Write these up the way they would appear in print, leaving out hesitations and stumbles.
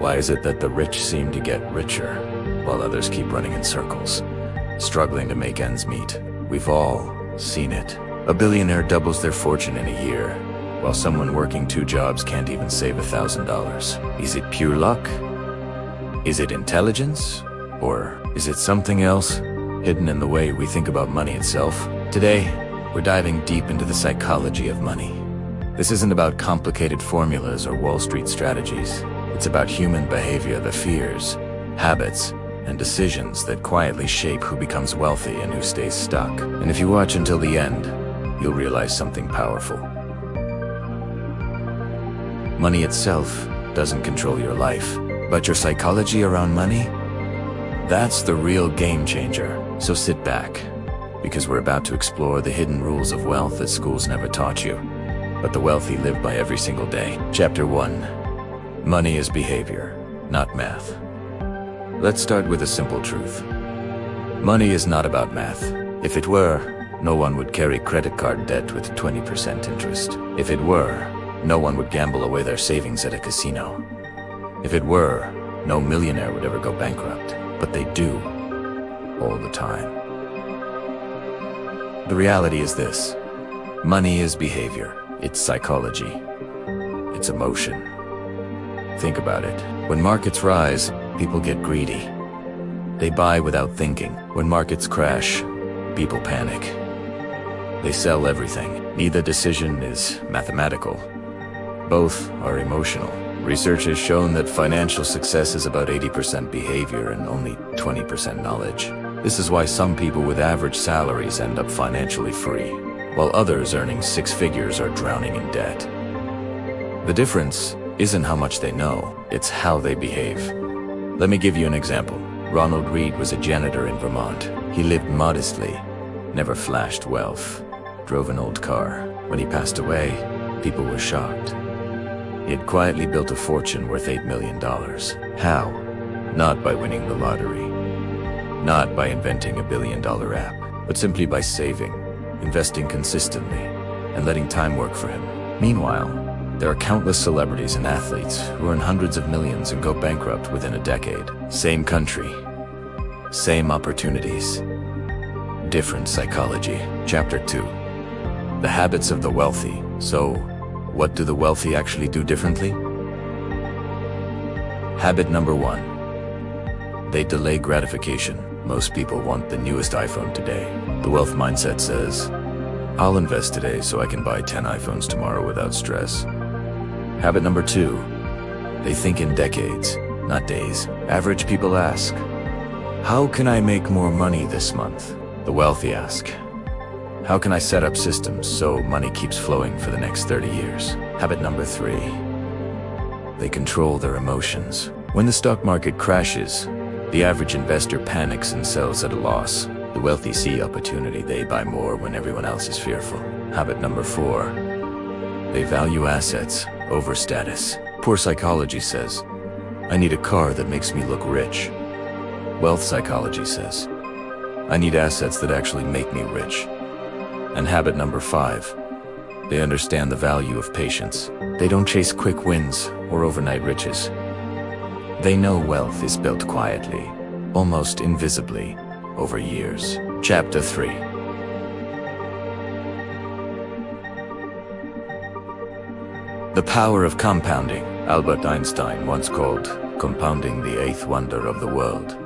Why is it that the rich seem to get richer, while others keep running in circles, struggling to make ends meet? We've all seen it. A billionaire doubles their fortune in a year, while someone working 2 jobs can't even save $1,000. Is it pure luck? Is it intelligence? Or is it something else, hidden in the way we think about money itself? Today, we're diving deep into the psychology of money. This isn't about complicated formulas or Wall Street strategies. It's about human behavior, the fears, habits, and decisions that quietly shape who becomes wealthy and who stays stuck. And if you watch until the end, you'll realize something powerful. Money itself doesn't control your life, but your psychology around money? That's the real game changer. So sit back, because we're about to explore the hidden rules of wealth that schools never taught you, but the wealthy live by every single day. Chapter 1. Money is behavior, not math. Let's start with a simple truth. Money is not about math. If it were, no one would carry credit card debt with 20% interest. If it were, no one would gamble away their savings at a casino. If it were, no millionaire would ever go bankrupt. But they do, all the time. The reality is this. Money is behavior. It's psychology. It's emotion. Think about it. When markets rise, people get greedy. They buy without thinking. When markets crash, people panic. They sell everything. Neither decision is mathematical. Both are emotional. Research has shown that financial success is about 80% behavior and only 20% knowledge. This is why some people with average salaries end up financially free, while others earning 6 figures are drowning in debt. The difference isn't how much they know, it's how they behave. Let me give you an example. Ronald Reed was a janitor in Vermont. He lived modestly, never flashed wealth, drove an old car. When he passed away, people were shocked. He had quietly built a fortune worth $8 million. How? Not by winning the lottery. Not by inventing a billion-dollar app, but simply by saving, investing consistently, and letting time work for him. Meanwhile, there are countless celebrities and athletes who earn hundreds of millions and go bankrupt within a decade. Same country, same opportunities, different psychology. Chapter 2. The habits of the wealthy. So, what do the wealthy actually do differently? Habit number 1. They delay gratification. Most people want the newest iPhone today. The wealth mindset says, I'll invest today so I can buy 10 iPhones tomorrow without stress. Habit number 2. They think in decades, not days. Average people ask, how can I make more money this month? The wealthy ask, how can I set up systems so money keeps flowing for the next 30 years? Habit number 3. They control their emotions. When the stock market crashes, the average investor panics and sells at a loss. The wealthy see opportunity. They buy more when everyone else is fearful. Habit number 4. They value assets over status. Poor psychology says, I need a car that makes me look rich. Wealth psychology says, I need assets that actually make me rich. And habit number 5, they understand the value of patience. They don't chase quick wins or overnight riches. They know wealth is built quietly, almost invisibly, over years. Chapter 3. The power of compounding. Albert Einstein once called compounding the 8th wonder of the world.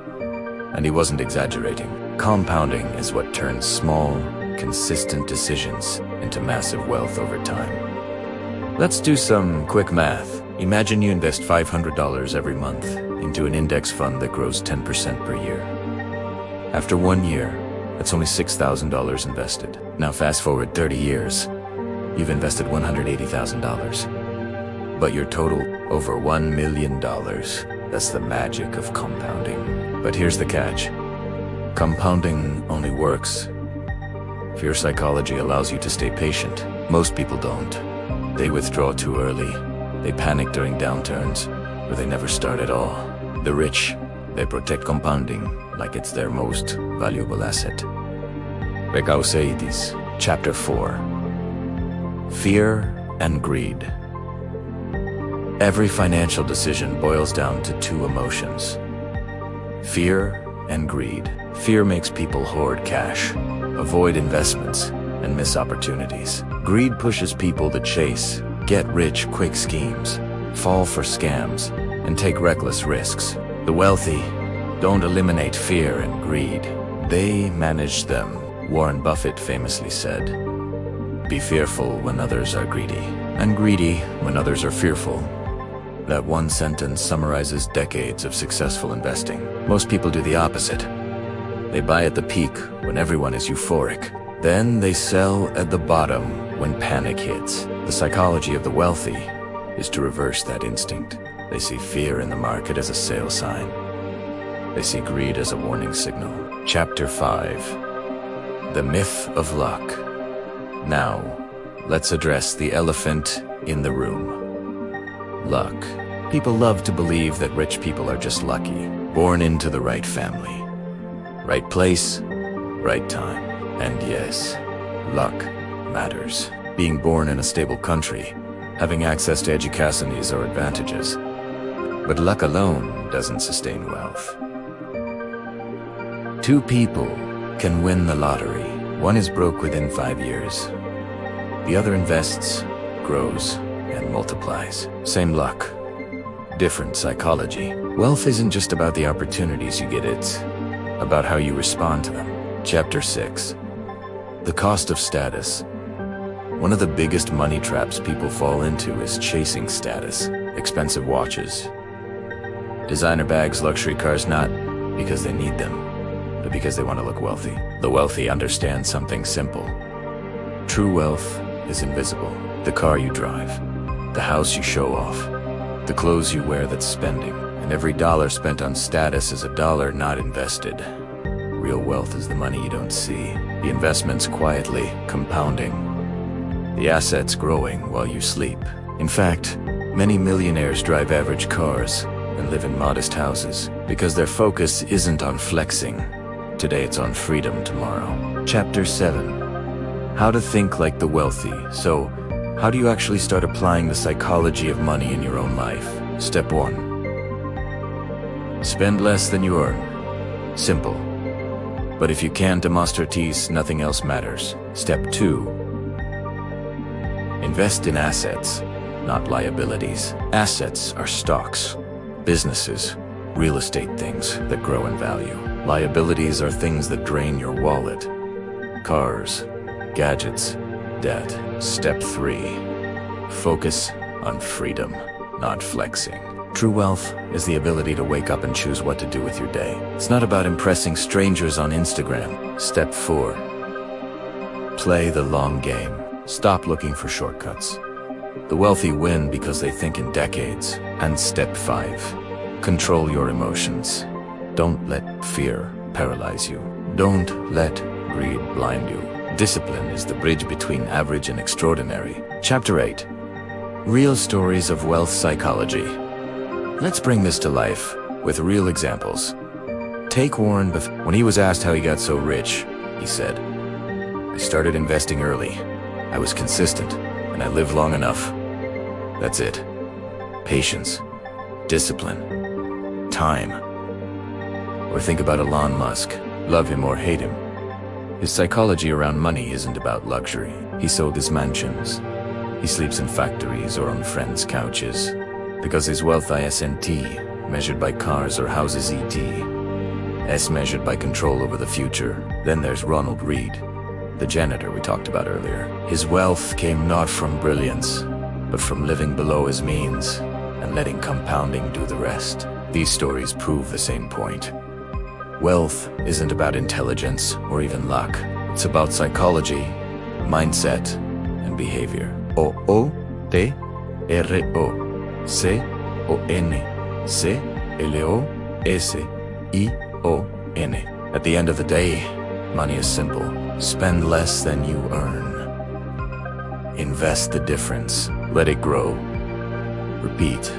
And he wasn't exaggerating. Compounding is what turns small, consistent decisions into massive wealth over time. Let's do some quick math. Imagine you invest $500 every month into an index fund that grows 10% per year. After 1 year, that's only $6,000 invested. Now fast forward 30 years, you've invested $180,000. But your total, over $1 million. That's the magic of compounding. But here's the catch. Compounding only works if your psychology allows you to stay patient. Most people don't. They withdraw too early. They panic during downturns, or they never start at all. The rich, they protect compounding like it's their most valuable asset. Recauseidis, Chapter 4. Fear and greed. Every financial decision boils down to two emotions: fear and greed. Fear makes people hoard cash, avoid investments, and miss opportunities. Greed pushes people to chase get-rich-quick schemes, fall for scams, and take reckless risks. The wealthy don't eliminate fear and greed. They manage them. Warren Buffett famously said, "Be fearful when others are greedy, and greedy when others are fearful." That one sentence summarizes decades of successful investing. Most people do the opposite. They buy at the peak when everyone is euphoric. Then they sell at the bottom when panic hits. The psychology of the wealthy is to reverse that instinct. They see fear in the market as a sale sign. They see greed as a warning signal. Chapter 5. The Myth of Luck. Now, let's address the elephant in the room. Luck. People love to believe that rich people are just lucky, born into the right family. Right place, right time. And yes, luck matters. Being born in a stable country, having access to educations are advantages. But luck alone doesn't sustain wealth. Two people can win the lottery. One is broke within 5 years. The other invests, grows, and multiplies. Same luck, different psychology. Wealth isn't just about the opportunities you get, it's about how you respond to them. Chapter 6. The Cost of Status. One of the biggest money traps people fall into is chasing status. Expensive watches, designer bags, luxury cars, not because they need them, but because they want to look wealthy. The wealthy understand something simple. True wealth is invisible. The car you drive, the house you show off, the clothes you wear, that's spending. And every dollar spent on status is a dollar not invested. Real wealth is the money you don't see. The investments quietly compounding. The assets growing while you sleep. In fact, many millionaires drive average cars and live in modest houses because their focus isn't on flexing. Today it's on freedom tomorrow. Chapter 7. How to think like the wealthy. So, how do you actually start applying the psychology of money in your own life? Step 1. Spend less than you earn. Simple. But if you can't demonstratis, nothing else matters. Step 2. Invest in assets, not liabilities. Assets are stocks, businesses, real estate, things that grow in value. Liabilities are things that drain your wallet. Cars, gadgets, debt. Step 3. Focus on freedom, not flexing. True wealth is the ability to wake up and choose what to do with your day. It's not about impressing strangers on Instagram. Step 4. Play the long game. Stop looking for shortcuts. The wealthy win because they think in decades. And step 5. Control your emotions. Don't let fear paralyze you. Don't let greed blind you. Discipline is the bridge between average and extraordinary. Chapter 8. Real stories of wealth psychology. Let's bring this to life with real examples. Take Warren Buffett. When he was asked how he got so rich, he said, "I started investing early. I was consistent, and I lived long enough. That's it. Patience, discipline, time." Or think about Elon Musk. Love him or hate him, his psychology around money isn't about luxury. He sold his mansions. He sleeps in factories or on friends' couches. Because his wealth isn't measured by cars or houses, it's measured by control over the future. Then there's Ronald Reed, the janitor we talked about earlier. His wealth came not from brilliance, but from living below his means and letting compounding do the rest. These stories prove the same point. Wealth isn't about intelligence or even luck. It's about psychology, mindset, and behavior. OOTROCONCLOSION. At the end of the day, money is simple. Spend less than you earn. Invest the difference. Let it grow. Repeat.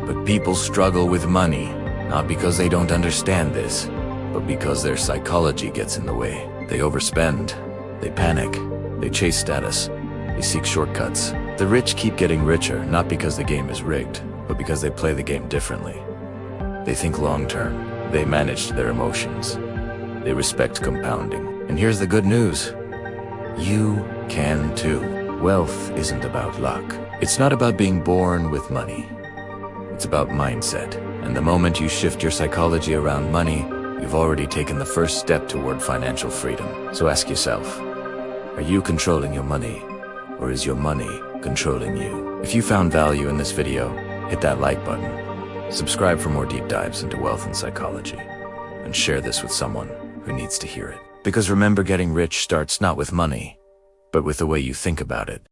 But people struggle with money, not because they don't understand this, but because their psychology gets in the way. They overspend. They panic. They chase status. They seek shortcuts. The rich keep getting richer, not because the game is rigged, but because they play the game differently. They think long-term. They manage their emotions. They respect compounding. And here's the good news. You can too. Wealth isn't about luck. It's not about being born with money. It's about mindset. And the moment you shift your psychology around money, you've already taken the first step toward financial freedom. So ask yourself, are you controlling your money, or is your money controlling you? If you found value in this video, hit that like button. Subscribe for more deep dives into wealth and psychology. And share this with someone who needs to hear it. Because remember, getting rich starts not with money, but with the way you think about it.